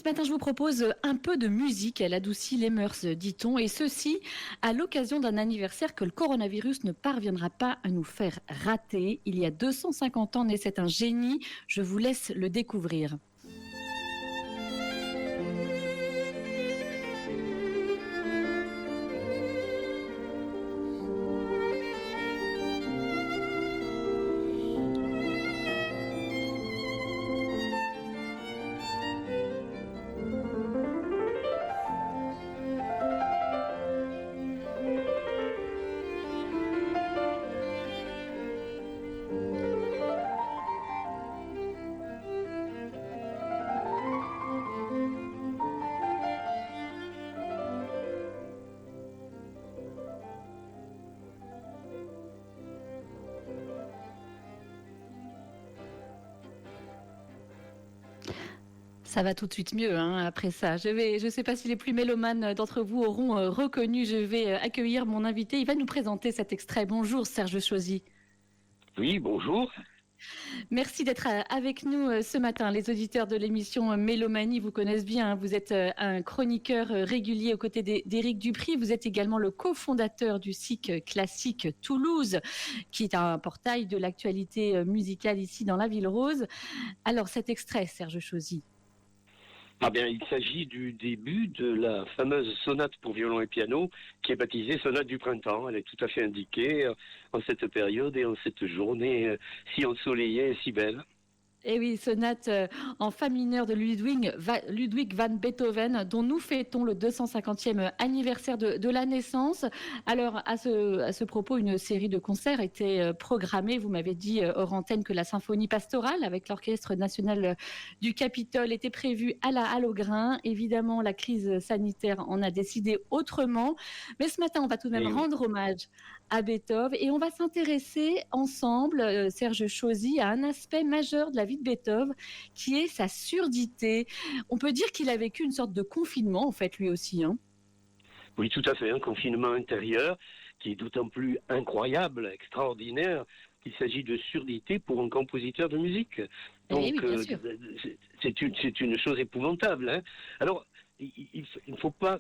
matin, je vous propose un peu de musique. Elle adoucit les mœurs, dit-on, et ceci à l'occasion d'un anniversaire que le coronavirus ne parviendra pas à nous faire rater. Il y a 250 ans naissait un génie. Je vous laisse le découvrir. Ça va tout de suite mieux après ça. Je ne sais pas si les plus mélomanes d'entre vous auront reconnu. Je vais accueillir mon invité. Il va nous présenter cet extrait. Bonjour Serge Chauzy. Oui, bonjour. Merci d'être avec nous ce matin. Les auditeurs de l'émission Mélomanie vous connaissent bien. Vous êtes un chroniqueur régulier aux côtés d'Éric Dupri. Vous êtes également le cofondateur du SIC Classique Toulouse, qui est un portail de l'actualité musicale ici dans la Ville Rose. Alors cet extrait, Serge Chauzy. Ah bien, il s'agit du début de la fameuse sonate pour violon et piano qui est baptisée sonate du printemps. Elle est tout à fait indiquée en cette période et en cette journée si ensoleillée et si belle. Et oui, sonate en fa mineur de Ludwig van Beethoven, dont nous fêtons le 250e anniversaire de la naissance. Alors, à ce propos, une série de concerts était programmée. Vous m'avez dit hors antenne que la symphonie pastorale avec l'Orchestre national du Capitole était prévue à la Halle aux Grains. Évidemment, la crise sanitaire en a décidé autrement. Mais ce matin, on va tout de même rendre hommage à Beethoven et on va s'intéresser ensemble, Serge Chauzy, à un aspect majeur de la vie de Beethoven qui est sa surdité. On peut dire qu'il a vécu une sorte de confinement en fait lui aussi. Oui, tout à fait, un confinement intérieur qui est d'autant plus incroyable, extraordinaire, qu'il s'agit de surdité pour un compositeur de musique. Donc, oui, c'est une chose épouvantable. Alors, il ne faut pas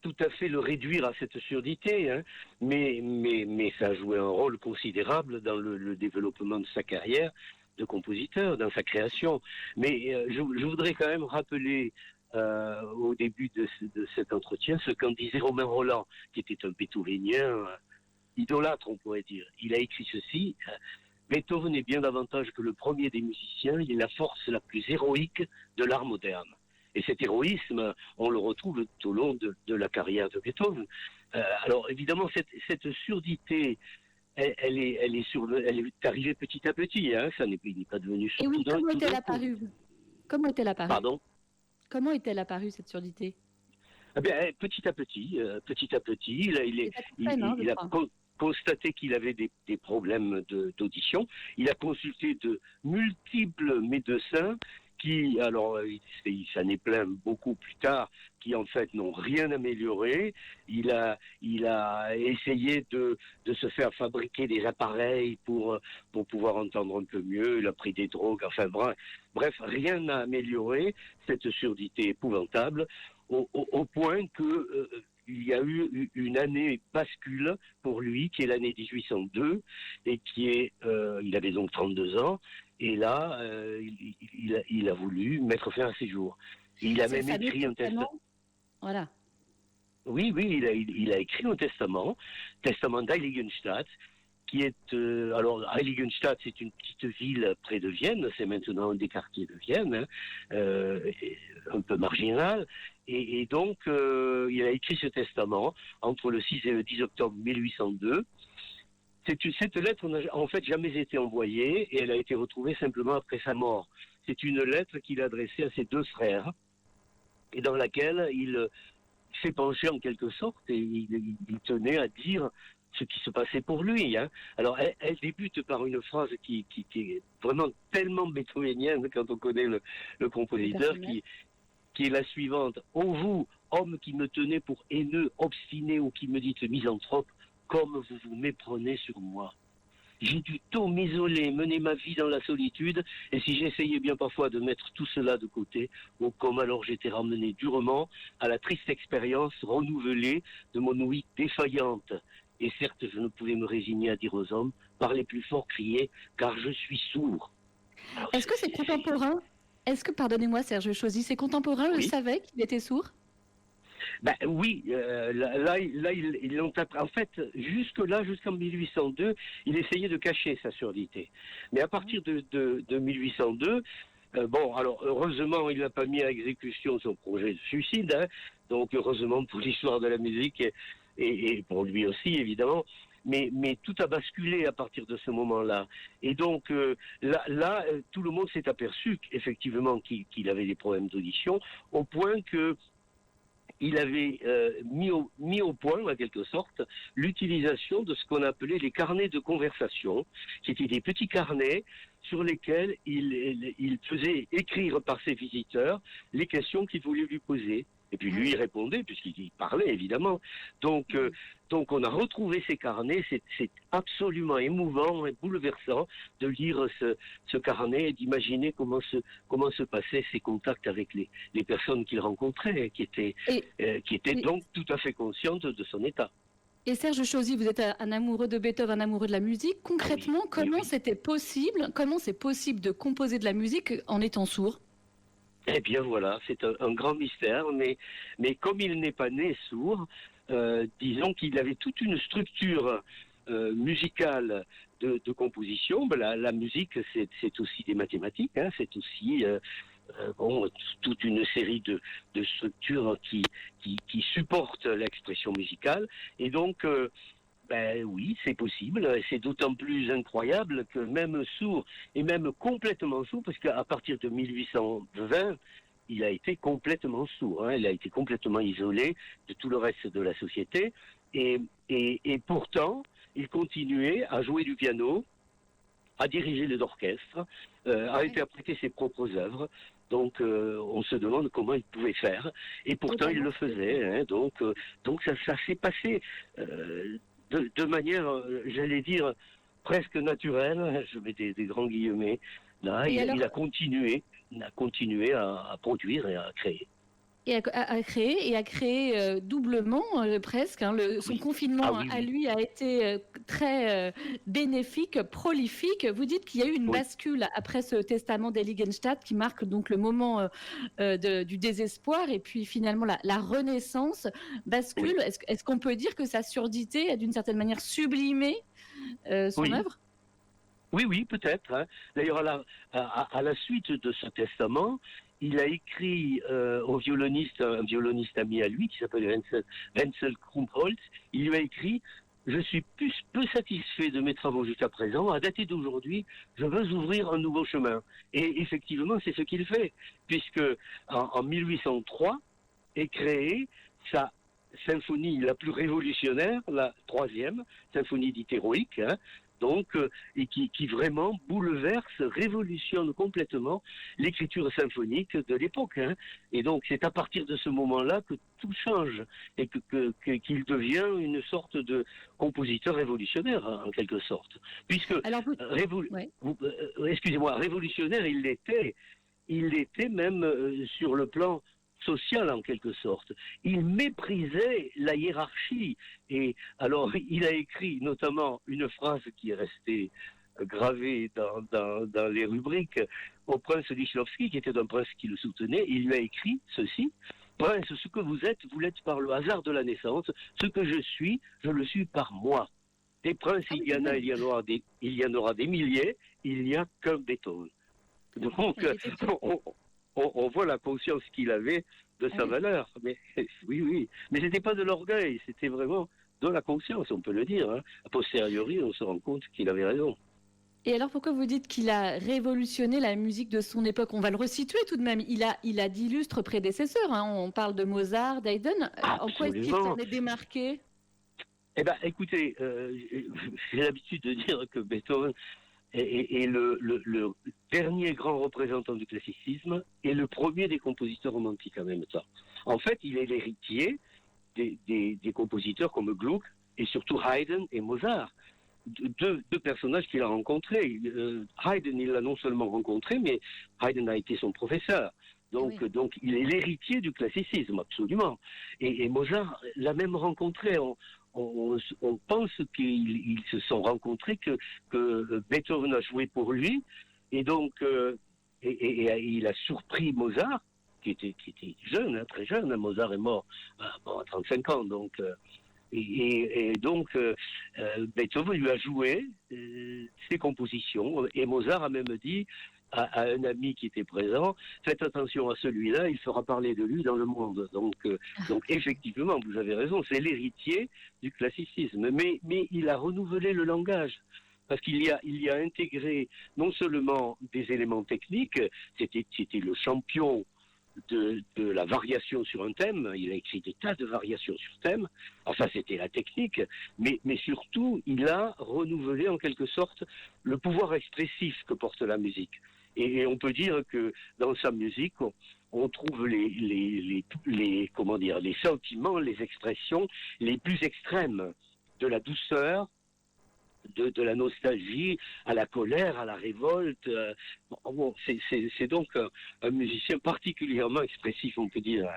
tout à fait le réduire à cette surdité, mais ça a joué un rôle considérable dans le développement de sa carrière de compositeur, dans sa création. Mais je voudrais quand même rappeler au début de cet entretien ce qu'en disait Romain Rolland, qui était un Beethovenien idolâtre, on pourrait dire. Il a écrit ceci: Beethoven est bien davantage que le premier des musiciens, il est la force la plus héroïque de l'art moderne. Et cet héroïsme, on le retrouve tout au long de la carrière de Beethoven. Alors évidemment, cette surdité, elle est arrivée petit à petit. Ça n'est pas devenu Et oui, comment est-elle apparue Pardon. Comment est-elle apparue cette surdité? Eh bien, petit à petit, il a constaté qu'il avait des problèmes d'audition. Il a consulté de multiples médecins qui, alors, il s'en est plaint beaucoup plus tard, qui en fait n'ont rien amélioré. Il a essayé de se faire fabriquer des appareils pour pouvoir entendre un peu mieux. Il a pris des drogues, enfin bref, rien n'a amélioré cette surdité épouvantable, au point que il y a eu une année bascule pour lui, qui est l'année 1802, et il avait donc 32 ans, et là, il a voulu mettre fin à ses jours. Il a même écrit un testament. Voilà. Oui, il a écrit un testament d'Heiligenstadt, qui est... alors, Heiligenstadt, c'est une petite ville près de Vienne, c'est maintenant un des quartiers de Vienne, un peu marginal, et donc, il a écrit ce testament entre le 6 et le 10 octobre 1802. Cette lettre n'a en fait jamais été envoyée, et elle a été retrouvée simplement après sa mort. C'est une lettre qu'il a adressée à ses deux frères, et dans laquelle il s'est penché en quelque sorte, et il tenait à dire ce qui se passait pour lui. Alors, elle débute par une phrase qui est vraiment tellement beethovenienne quand on connaît le compositeur, qui est la suivante: « Ô vous, homme qui me tenez pour haineux, obstiné, ou qui me dites misanthrope, comme vous vous méprenez sur moi. » j'ai dû tôt m'isoler, mener ma vie dans la solitude, et si j'essayais bien parfois de mettre tout cela de côté, comme alors j'étais ramené durement à la triste expérience renouvelée de mon ouïe défaillante. Et certes, je ne pouvais me résigner à dire aux hommes, parlez plus fort, criez, car je suis sourd. Alors, Est-ce que c'est contemporain? Est-ce que, pardonnez-moi Serge Chauzy, ses contemporains le oui. savaient qu'il était sourd? Ben oui, là, ils l'ont en fait, jusque-là, jusqu'en 1802, il essayait de cacher sa surdité. Mais à partir de 1802, bon, alors heureusement, il n'a pas mis à exécution son projet de suicide, hein, donc heureusement pour l'histoire de la musique et pour lui aussi, évidemment. Mais tout a basculé à partir de ce moment-là. Et donc là, tout le monde s'est aperçu effectivement qu'il avait des problèmes d'audition, au point que il avait mis au point, en quelque sorte, l'utilisation de ce qu'on appelait les carnets de conversation, qui étaient des petits carnets sur lesquels il faisait écrire par ses visiteurs les questions qu'il voulait lui poser. Et puis lui, il répondait, puisqu'il parlait, évidemment. Donc on a retrouvé ces carnets. C'est absolument émouvant et bouleversant de lire ce carnet et d'imaginer comment se passaient ces contacts avec les personnes qu'il rencontrait, qui étaient donc tout à fait conscientes de son état. Et Serge Chauzy, vous êtes un amoureux de Beethoven, un amoureux de la musique. Concrètement, Oui, comment c'était possible, comment c'est possible de composer de la musique en étant sourd? Eh bien voilà, c'est un grand mystère, mais comme il n'est pas né sourd, disons qu'il avait toute une structure musicale de composition. Ben, la musique, c'est aussi des mathématiques, hein, c'est aussi bon, toute une série de structures qui supportent l'expression musicale. Et donc, ben oui, c'est possible. Et c'est d'autant plus incroyable que même sourd, et même complètement sourd, parce qu'à partir de 1820, il a été complètement sourd. Hein, il a été complètement isolé de tout le reste de la société. Et pourtant, il continuait à jouer du piano, à diriger les orchestres, à interpréter ses propres œuvres. Donc, on se demande comment il pouvait faire. Et pourtant, il le faisait. Hein, donc ça s'est passé de manière, j'allais dire, presque naturelle. Je mets des grands guillemets. Là, il a continué à produire et à créer. Et à créer doublement presque. Hein, son confinement à lui a été très bénéfique, prolifique. Vous dites qu'il y a eu une bascule après ce testament d'Heiligenstadt qui marque donc le moment du désespoir et puis finalement la renaissance bascule. Oui. Est-ce qu'on peut dire que sa surdité a d'une certaine manière sublimé son œuvre? Oui, peut-être. Hein. D'ailleurs, à la suite de ce testament, il a écrit un violoniste ami à lui, qui s'appelle Wenzel Krumpholz, il lui a écrit « Je suis peu satisfait de mes travaux jusqu'à présent. À dater d'aujourd'hui, je veux ouvrir un nouveau chemin. » Et effectivement, c'est ce qu'il fait, puisque en 1803 est créée sa symphonie la plus révolutionnaire, la 3e, symphonie d'Héroïque, hein, donc, et qui vraiment bouleverse, révolutionne complètement l'écriture symphonique de l'époque. Hein. Et donc, c'est à partir de ce moment-là que tout change et qu'il devient une sorte de compositeur révolutionnaire, en quelque sorte. Puisque, excusez-moi, révolutionnaire, il l'était même sur le plan social en quelque sorte. Il méprisait la hiérarchie et alors il a écrit notamment une phrase qui est restée gravée dans les rubriques au prince Lichnowsky, qui était un prince qui le soutenait. Il lui a écrit ceci: Prince, ce que vous l'êtes par le hasard de la naissance. Ce que je suis, je le suis par moi. Des princes, il y en aura des milliers, il n'y a qu'un Beethoven. Donc, on voit la conscience qu'il avait de sa valeur. Mais oui. Mais c'était pas de l'orgueil, c'était vraiment de la conscience, on peut le dire. Hein. A posteriori, on se rend compte qu'il avait raison. Et alors, pourquoi vous dites qu'il a révolutionné la musique de son époque? On va le resituer tout de même. Il a d'illustres prédécesseurs. Hein. On parle de Mozart, d'Haydn. En quoi est-ce qu'il s'en est démarqué? Eh bien, écoutez, j'ai l'habitude de dire que Beethoven est le dernier grand représentant du classicisme et le premier des compositeurs romantiques en même temps. En fait, il est l'héritier des compositeurs comme Gluck et surtout Haydn et Mozart. deux personnages qu'il a rencontrés. Haydn, il l'a non seulement rencontré, mais Haydn a été son professeur. Donc il est l'héritier du classicisme, absolument. Et Mozart l'a même rencontré. On pense qu'ils se sont rencontrés, que Beethoven a joué pour lui, et donc il a surpris Mozart, qui était jeune, hein, très jeune. Mozart est mort à 35 ans, donc... Donc, Beethoven lui a joué ses compositions, et Mozart a même dit à un ami qui était présent, faites attention à celui-là, il fera parler de lui dans le monde. Donc effectivement, vous avez raison, c'est l'héritier du classicisme, mais il a renouvelé le langage. Parce qu'il y a intégré non seulement des éléments techniques, c'était le champion de la variation sur un thème, il a écrit des tas de variations sur thème, enfin c'était la technique, mais surtout il a renouvelé en quelque sorte le pouvoir expressif que porte la musique. Et on peut dire que dans sa musique, on trouve les sentiments, les expressions les plus extrêmes, de la douceur, de la nostalgie, à la colère, à la révolte. C'est donc un musicien particulièrement expressif, on peut dire.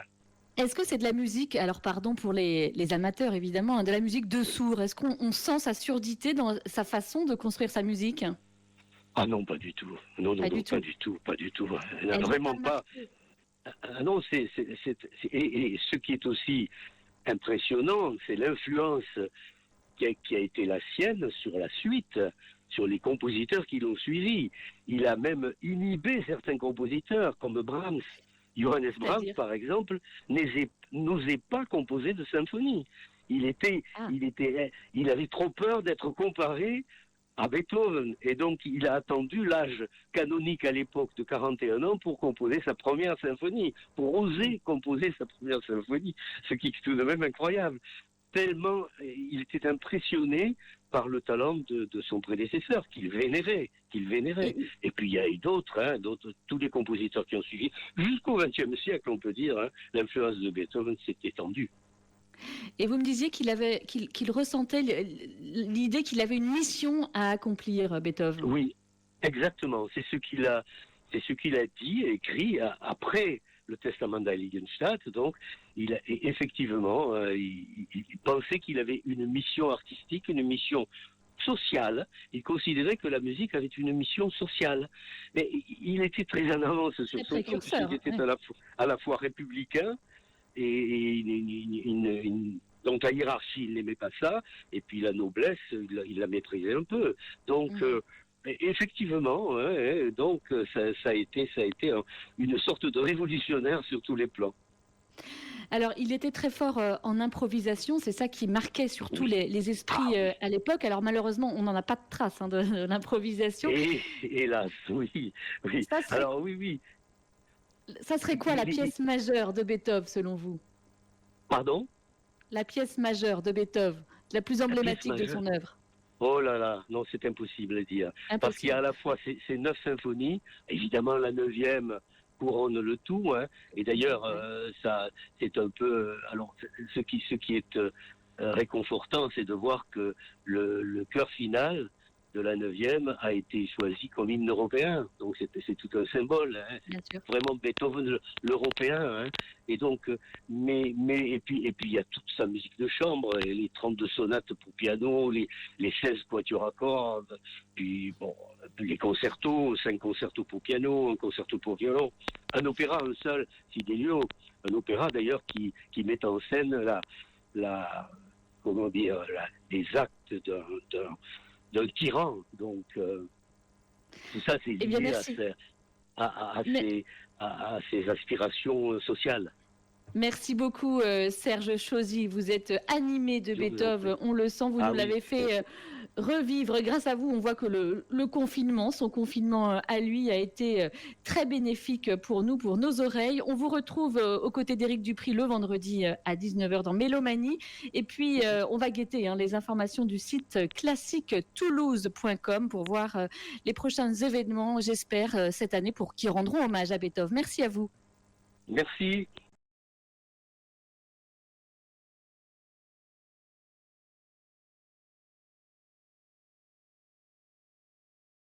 Est-ce que c'est de la musique, alors pardon pour les amateurs évidemment, de la musique de sourd? Est-ce qu'on sent sa surdité dans sa façce de construire sa musique? Ah non, pas du tout. Non, pas du tout. Vraiment pas. Ah non, et ce qui est aussi impressionnant, c'est l'influence qui a été la sienne sur la suite, sur les compositeurs qui l'ont suivi. Il a même inhibé certains compositeurs, comme Brahms. Johannes Brahms, par exemple, n'osait pas composer de symphonie. Il avait trop peur d'être comparé à Beethoven. Et donc, il a attendu l'âge canonique à l'époque de 41 ans pour composer sa première symphonie, pour oser composer sa première symphonie, ce qui est tout de même incroyable. Tellement il était impressionné par le talent de son prédécesseur, qu'il vénérait. Et puis il y a eu d'autres, tous les compositeurs qui ont suivi. Jusqu'au XXe siècle, on peut dire, l'influence de Beethoven s'est étendue. Et vous me disiez qu'il ressentait l'idée qu'il avait une mission à accomplir, Beethoven. Oui, exactement. C'est ce qu'il a dit et écrit après le testament d'Heiligenstadt. Donc, effectivement, il pensait qu'il avait une mission artistique, une mission sociale. Il considérait que la musique avait une mission sociale. Mais il était très en avance sur son temps, puisqu'il était à la fois républicain, et donc la hiérarchie, il n'aimait pas ça, et puis la noblesse, il la méprisait un peu. Donc, effectivement, donc ça a été une sorte de révolutionnaire sur tous les plans. Alors, il était très fort en improvisation, c'est ça qui marquait surtout les esprits à l'époque. Alors, malheureusement, on n'en a pas de trace de l'improvisation. Hélas, oui. Alors, oui. Ça serait quoi la pièce majeure de Beethoven, selon vous? Pardon? La pièce majeure de Beethoven, la plus emblématique de son œuvre. Oh là là, non, c'est impossible à dire. Impossible. Parce qu'il y a à la fois ces 9 symphonies, évidemment la 9e couronne le tout, et d'ailleurs, ça, c'est un peu... Alors, ce qui est réconfortant, c'est de voir que le chœur final de la 9e a été choisi comme hymne européen. Donc c'est tout un symbole. C'est vraiment Beethoven l'européen. Et donc, et puis il y a toute sa musique de chambre, les 32 sonates pour piano, les 16 quatuors à cordes, puis bon, les concertos, 5 concertos pour piano, un concerto pour violon, un opéra, un seul, Fidelio, un opéra d'ailleurs qui met en scène les actes d'un tyran. Donc, tout ça, c'est lié à ses aspirations sociales. Merci beaucoup, Serge Chauzy. Vous êtes animé de Beethoven. On le sent, vous nous l'avez fait revivre. Grâce à vous, on voit que le confinement, son confinement à lui, a été très bénéfique pour nous, pour nos oreilles. On vous retrouve aux côtés d'Éric Dupri le vendredi à 19h dans Mélomanie. Et puis, on va guetter les informations du site classiquetoulouse.com pour voir les prochains événements, j'espère, cette année, qui rendront hommage à Beethoven. Merci à vous. Merci.